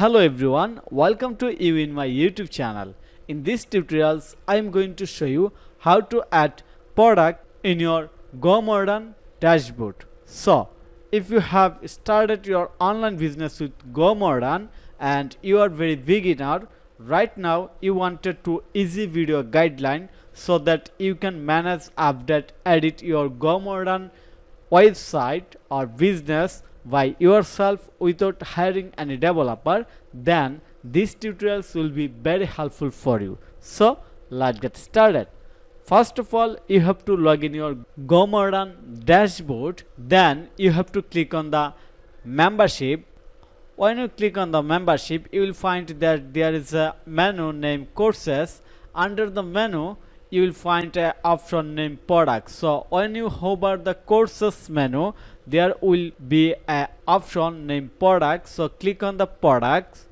Hello everyone, welcome to you in my YouTube channel. In this tutorials, I am going to show you how to add product in your GoModern dashboard. So, if you have started your online business with GoModern and you are very beginner, right now you wanted to easy video guideline so that you can manage, update, edit your GoModern website or business by yourself without hiring any developer, then these tutorials will be very helpful for you. So let's get started. First of all, you have to log in your GoModern dashboard. Then you have to click on the membership. When you click on the membership, you will find that there is a menu named courses. Under the menu, you will find an option named products. So when you hover the courses menu, there will be an option named products. So click on the products.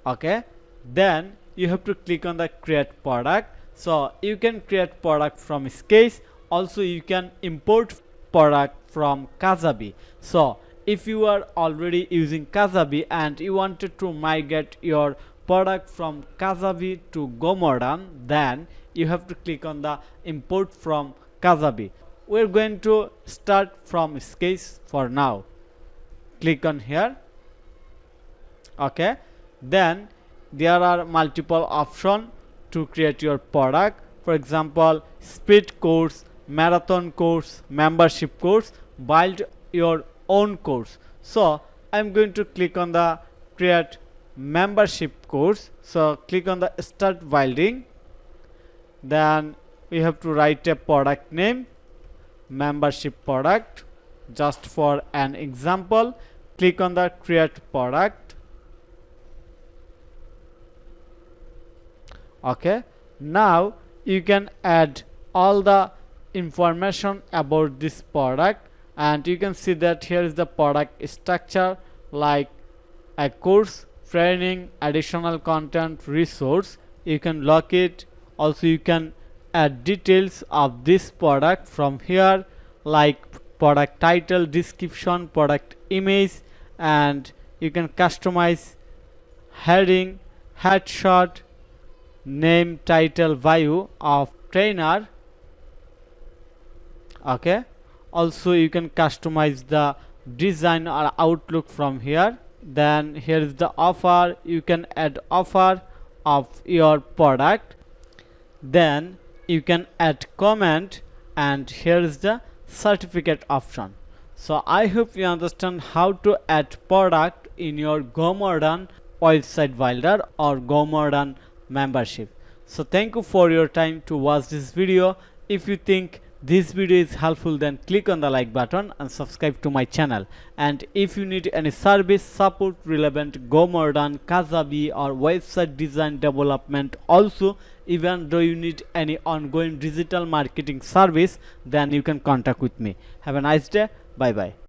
Okay, then you have to click on the create product. So you can create product from sketch. Also you can import product from Kajabi. So if you are already using Kajabi and you wanted to migrate your product from Kajabi to GoModern, then you have to click on the import from Kajabi. We're going to start from sketch for now. Click on here. Okay, then there are multiple options to create your product. For example, speed course, marathon course, membership course, build your own course. So I'm going to click on the create membership course. So click on the start building. Then we have to write a product name, membership product, just for an example. Click on the create product. Okay, now you can add all the information about this product, and you can see that here is the product structure, like a course, training, additional content, resource. You can lock it. Also you can add details of this product from here, like product title, description, product image, and you can customize heading, headshot, name, title, value of trainer. Okay, also you can customize the design or outlook from here. Then here is the offer. You can add offer of your product. Then you can add comment, and here is the certificate option. So I hope you understand how to add product in your GoModern website builder or GoModern membership. So thank you for your time to watch this video. If you think this video is helpful, then click on the like button and subscribe to my channel. And if you need any service support relevant GoModern, Kajabi or website design development, also even though you need any ongoing digital marketing service, then you can contact with me. Have a nice day. Bye bye.